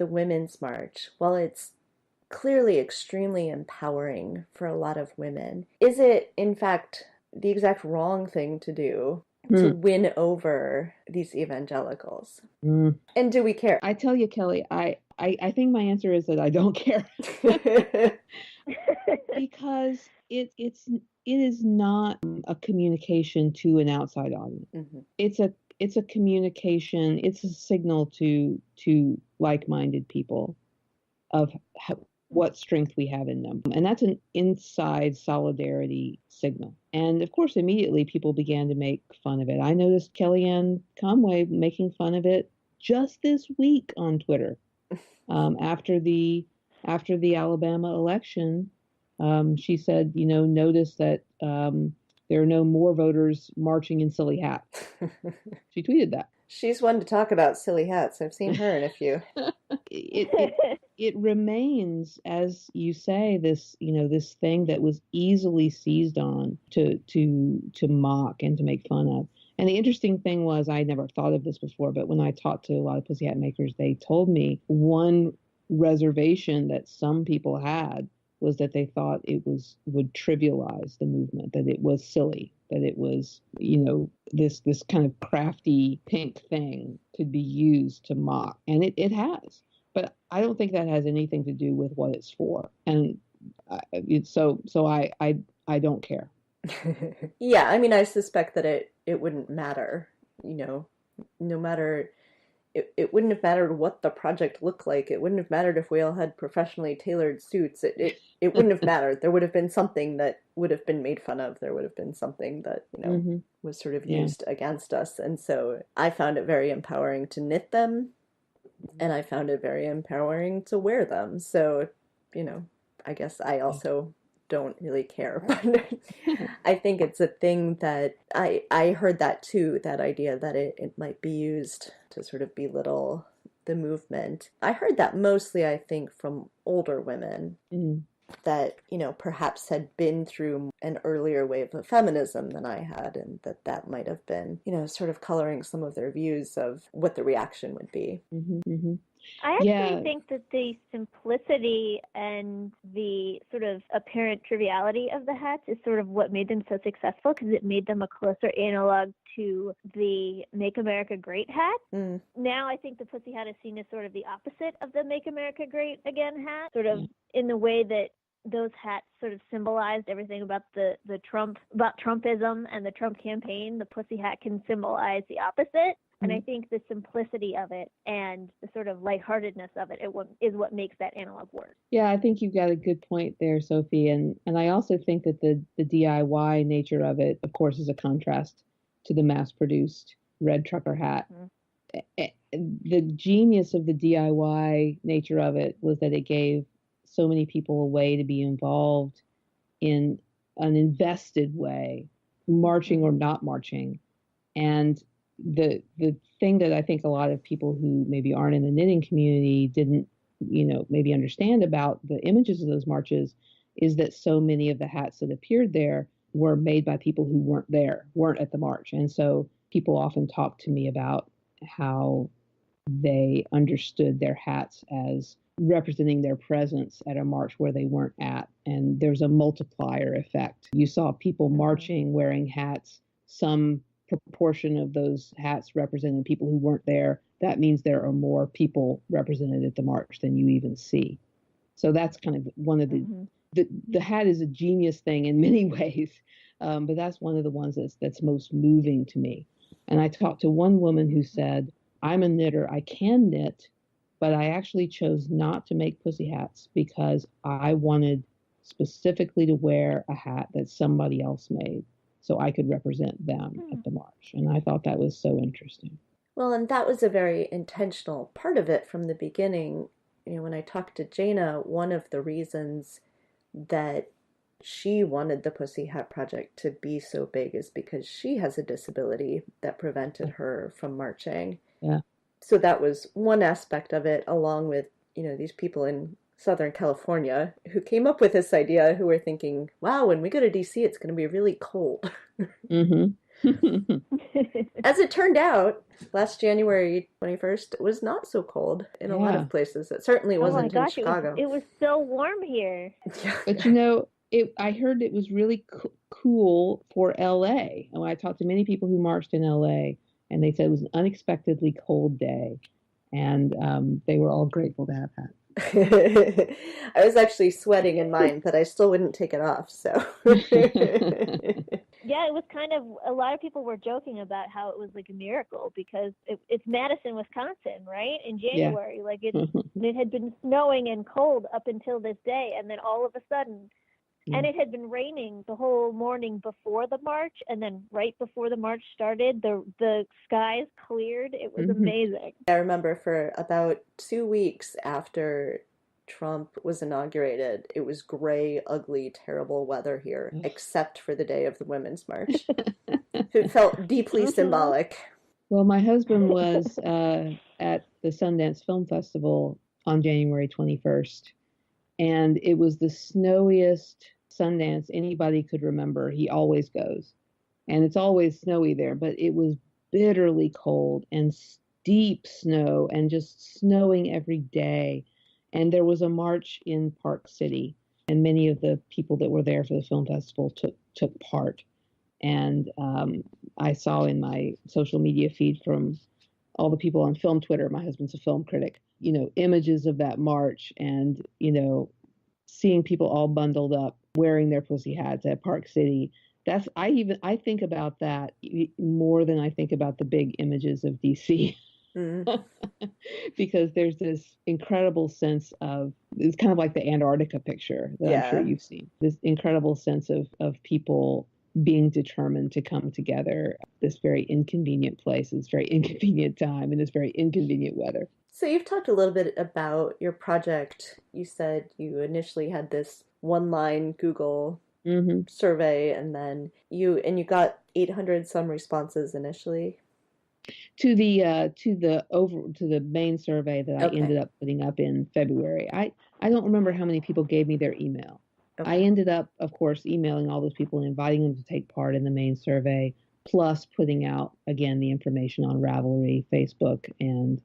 the Women's March, while it's clearly extremely empowering for a lot of women, is it, in fact, the exact wrong thing to do to win over these evangelicals? And do we care? I tell you, Kelly, I think my answer is that I don't care. Because it is not a communication to an outside audience. It's a communication, it's a signal to like-minded people of what strength we have in them. And that's an inside solidarity signal. And of course, immediately people began to make fun of it. I noticed Kellyanne Conway making fun of it just this week on Twitter. After the Alabama election, she said, notice that there are no more voters marching in silly hats. She tweeted that. She's one to talk about silly hats. I've seen her in a few. It remains, as you say, this thing that was easily seized on to mock and to make fun of. And the interesting thing was, I never thought of this before, but when I talked to a lot of pussy hat makers, they told me one reservation that some people had was that they thought it would trivialize the movement, that it was silly, that it was, this kind of crafty pink thing could be used to mock. And it has. But I don't think that has anything to do with what it's for. And so I don't care. Yeah, I mean, I suspect that it wouldn't matter, no matter, it wouldn't have mattered what the project looked like. It wouldn't have mattered if we all had professionally tailored suits. It wouldn't have mattered. There would have been something that would have been made fun of. There would have been something that, was sort of used against us. And so I found it very empowering to knit them, and I found it very empowering to wear them. So, I guess I also don't really care, but I think it's a thing that I heard that too, that idea that it might be used to sort of belittle the movement. I heard that mostly, I think, from older women that, perhaps had been through an earlier wave of feminism than I had, and that might have been, sort of coloring some of their views of what the reaction would be. I actually think that the simplicity and the sort of apparent triviality of the hats is sort of what made them so successful, because it made them a closer analog to the Make America Great hat. Now I think the pussy hat is seen as sort of the opposite of the Make America Great Again hat, sort of in the way that those hats sort of symbolized everything about about Trumpism and the Trump campaign. The pussy hat can symbolize the opposite. And I think the simplicity of it and the sort of lightheartedness of it is what makes that analog work. Yeah, I think you've got a good point there, Sophie. And I also think that the DIY nature of it, of course, is a contrast to the mass-produced red trucker hat. The genius of the DIY nature of it was that it gave so many people a way to be involved in an invested way, marching or not marching. And the thing that I think a lot of people who maybe aren't in the knitting community didn't, maybe understand about the images of those marches is that so many of the hats that appeared there were made by people who weren't at the march. And so people often talk to me about how they understood their hats as representing their presence at a march where they weren't at. And there's a multiplier effect. You saw people marching wearing hats, some proportion of those hats represented people who weren't there. That means there are more people represented at the march than you even see. So that's kind of one of the hat is a genius thing in many ways, but that's one of the ones that's most moving to me. And I talked to one woman who said, I'm a knitter, I can knit, but I actually chose not to make pussy hats because I wanted specifically to wear a hat that somebody else made, so I could represent them at the march. And I thought that was so interesting. Well, and that was a very intentional part of it from the beginning. When I talked to Jaina, one of the reasons that she wanted the Pussyhat Project to be so big is because she has a disability that prevented her from marching. Yeah. So that was one aspect of it, along with, these people in Southern California who came up with this idea, who were thinking, wow, when we go to DC, it's going to be really cold. As it turned out, last January 21st was not so cold in a lot of places. It certainly wasn't in Chicago. It was so warm here. But I heard it was really cool for LA. And I talked to many people who marched in LA, and they said it was an unexpectedly cold day, and they were all grateful to have that. I was actually sweating in mine, but I still wouldn't take it off. So yeah, it was kind of, a lot of people were joking about how it was like a miracle because it's Madison, Wisconsin, right? In January, yeah. Like it had been snowing and cold up until this day, and then all of a sudden. And it had been raining the whole morning before the march, and then right before the march started, the skies cleared. It was amazing. I remember for about 2 weeks after Trump was inaugurated, it was gray, ugly, terrible weather here, except for the day of the Women's March. It felt deeply symbolic. Well, my husband was at the Sundance Film Festival on January 21st. And it was the snowiest Sundance anybody could remember. He always goes. And it's always snowy there, but it was bitterly cold and deep snow and just snowing every day. And there was a march in Park City, and many of the people that were there for the film festival took part. And I saw in my social media feed from all the people on film Twitter, my husband's a film critic, images of that march and, seeing people all bundled up wearing their pussy hats at Park City. I think about that more than I think about the big images of DC. Because there's this incredible sense of, it's kind of like the Antarctica picture that I'm sure you've seen, this incredible sense of people being determined to come together, this very inconvenient place, this very inconvenient time, and this very inconvenient weather. So you've talked a little bit about your project. You said you initially had this one-line Google survey, and then you got 800 some responses initially. To the main survey that I ended up putting up in February. I don't remember how many people gave me their email. I ended up, of course, emailing all those people and inviting them to take part in the main survey, plus putting out, again, the information on Ravelry, Facebook, and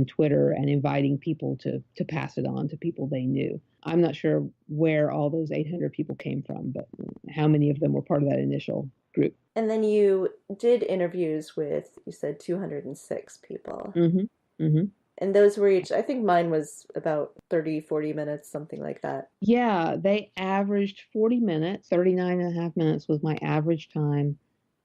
Twitter, and inviting people to pass it on to people they knew. I'm not sure where all those 800 people came from, but how many of them were part of that initial group. And then you did interviews with, you said 206 people. And those were each, I think mine was about 30, 40 minutes, something like that. Yeah, they averaged 40 minutes. 39 and a half minutes was my average time.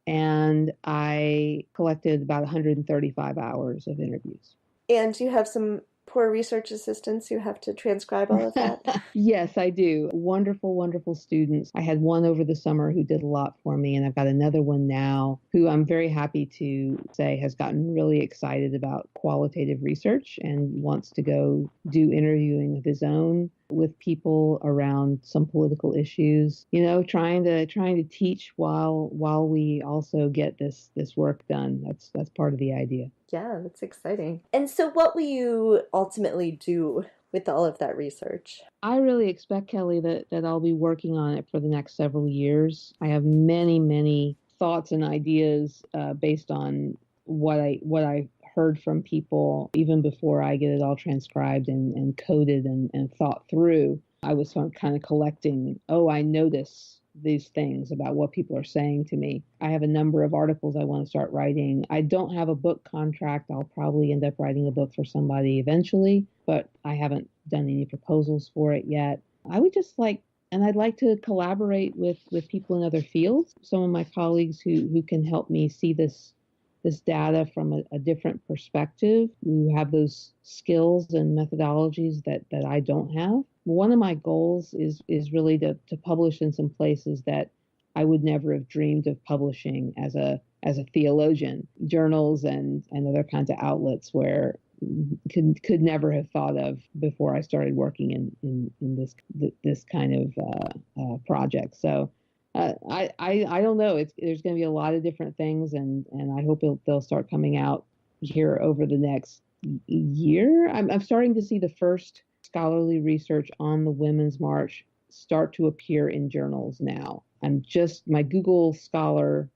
And I collected about 135 hours of interviews. And you have some poor research assistants who have to transcribe all of that? Yes, I do. Wonderful, wonderful students. I had one over the summer who did a lot for me, and I've got another one now who I'm very happy to say has gotten really excited about qualitative research and wants to go do interviewing of his own with people around some political issues, trying to teach while we also get this work done. That's part of the idea. Yeah, that's exciting. And so what will you ultimately do with all of that research? I really expect, Kelly, that I'll be working on it for the next several years. I have many, many thoughts and ideas based on what I heard from people even before I get it all transcribed and coded and thought through. I was kind of collecting, I notice these things about what people are saying to me. I have a number of articles I want to start writing. I don't have a book contract. I'll probably end up writing a book for somebody eventually, but I haven't done any proposals for it yet. I would just and I'd like to collaborate with people in other fields, some of my colleagues who can help me see this data from a different perspective, who have those skills and methodologies that I don't have. One of my goals is really to publish in some places that I would never have dreamed of publishing as a theologian, journals and other kinds of outlets where could never have thought of before I started working in this kind of project. So I don't know. There's going to be a lot of different things, and I hope they'll start coming out here over the next year. I'm starting to see the first scholarly research on the Women's March start to appear in journals now. My Google Scholar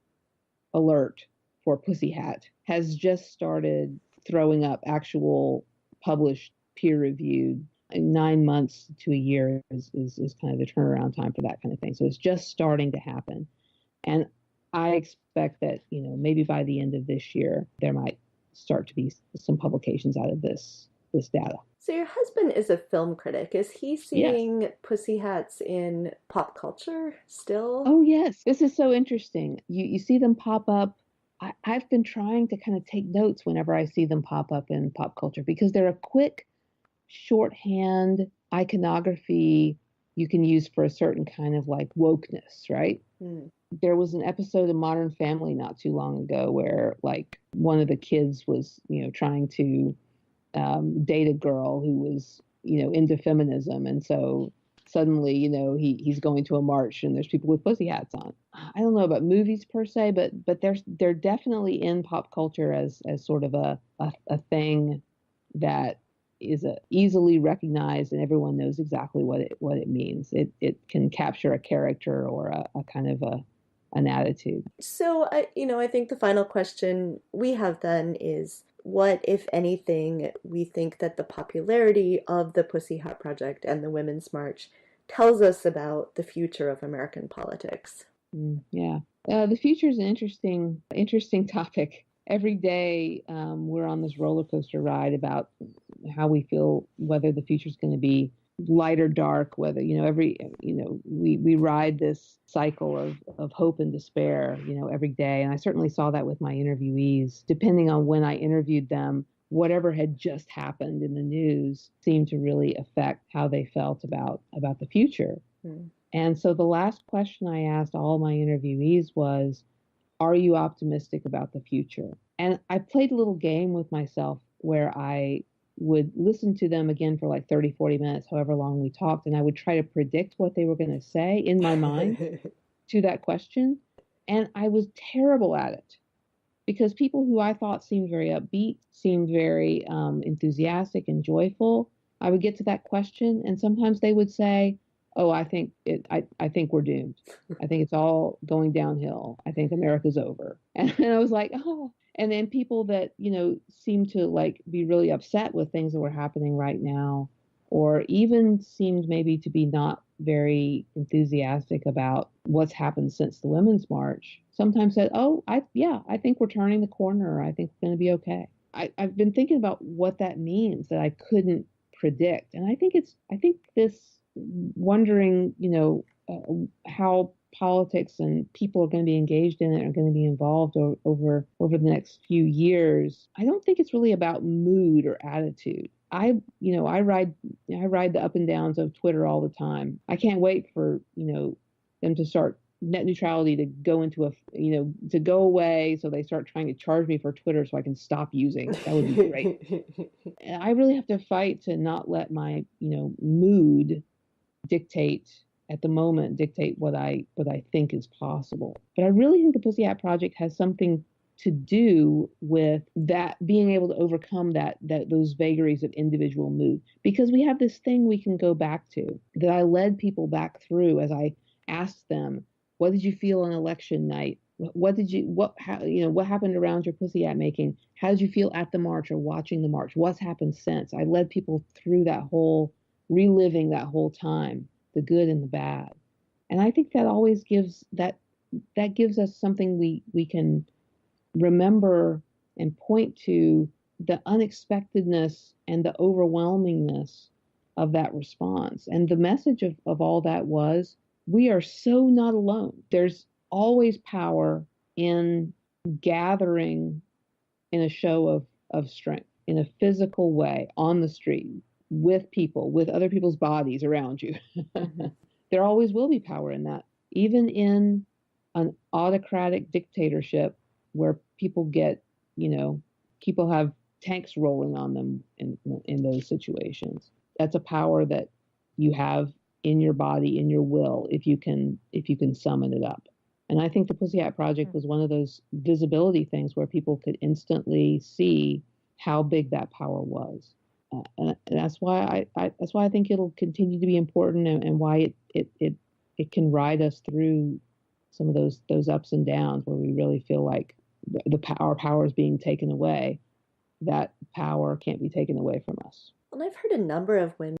alert for Pussyhat has just started throwing up actual published peer-reviewed. 9 months to a year is kind of the turnaround time for that kind of thing. So it's just starting to happen. And I expect that, maybe by the end of this year, there might start to be some publications out of this data. So your husband is a film critic. Is he seeing Yes. Pussyhats in pop culture still? Oh, yes. This is so interesting. You see them pop up. I've been trying to kind of take notes whenever I see them pop up in pop culture because they're a quick shorthand iconography you can use for a certain kind of like wokeness, right? Mm. There was an episode of Modern Family not too long ago where like one of the kids was, trying to date a girl who was, into feminism. And so suddenly, he's going to a march and there's people with pussy hats on. I don't know about movies per se, but they're definitely in pop culture as sort of a thing that is easily recognized and everyone knows exactly what it means. It can capture a character or a kind of an attitude. So I think the final question we have then is, what, if anything, we think that the popularity of the Pussyhat Project and the Women's March tells us about the future of American politics? Yeah. The future is an interesting topic. Every day we're on this roller coaster ride about how we feel, whether the future is going to be light or dark, whether, we ride this cycle of hope and despair, every day. And I certainly saw that with my interviewees. Depending on when I interviewed them, whatever had just happened in the news seemed to really affect how they felt about the future. Mm. And so the last question I asked all my interviewees was, are you optimistic about the future? And I played a little game with myself where I would listen to them again for like 30, 40 minutes, however long we talked, and I would try to predict what they were going to say in my mind to that question. And I was terrible at it because people who I thought seemed very upbeat, seemed very enthusiastic and joyful, I would get to that question and sometimes they would say, oh, I think we're doomed. I think it's all going downhill. I think America's over. And I was like, oh. And then people that, seemed to like be really upset with things that were happening right now, or even seemed maybe to be not very enthusiastic about what's happened since the Women's March, sometimes said, oh, I think we're turning the corner. I think we're going to be okay. I've been thinking about what that means that I couldn't predict. And I think this wondering, how politics and people are going to be engaged in it, are going to be involved over the next few years. I don't think it's really about mood or attitude. I ride the up and downs of Twitter all the time. I can't wait for, them to start net neutrality to go into to go away. So they start trying to charge me for Twitter so I can stop using. That would be great. And I really have to fight to not let my, mood dictate what I think is possible. But I really think the Pussyhat Project has something to do with that, being able to overcome those vagaries of individual mood, because we have this thing we can go back to that I led people back through as I asked them, what did you feel on election night? What happened around your Pussyhat making? How did you feel at the march or watching the march? What's happened since? I led people through reliving that whole time, the good and the bad. And I think that always gives us something we can remember and point to, the unexpectedness and the overwhelmingness of that response. And the message of all that was, we are so not alone. There's always power in gathering in a show of strength, in a physical way, on the street, with people, with other people's bodies around you. There always will be power in that, even in an autocratic dictatorship where people people have tanks rolling on them in those situations. That's a power that you have in your body, in your will, if you can summon it up. And I think the Pussyhat Project was one of those visibility things where people could instantly see how big that power was. And that's why I think it'll continue to be important, and why it can ride us through some of those ups and downs where we really feel like our power is being taken away, that power can't be taken away from us. And I've heard a number of women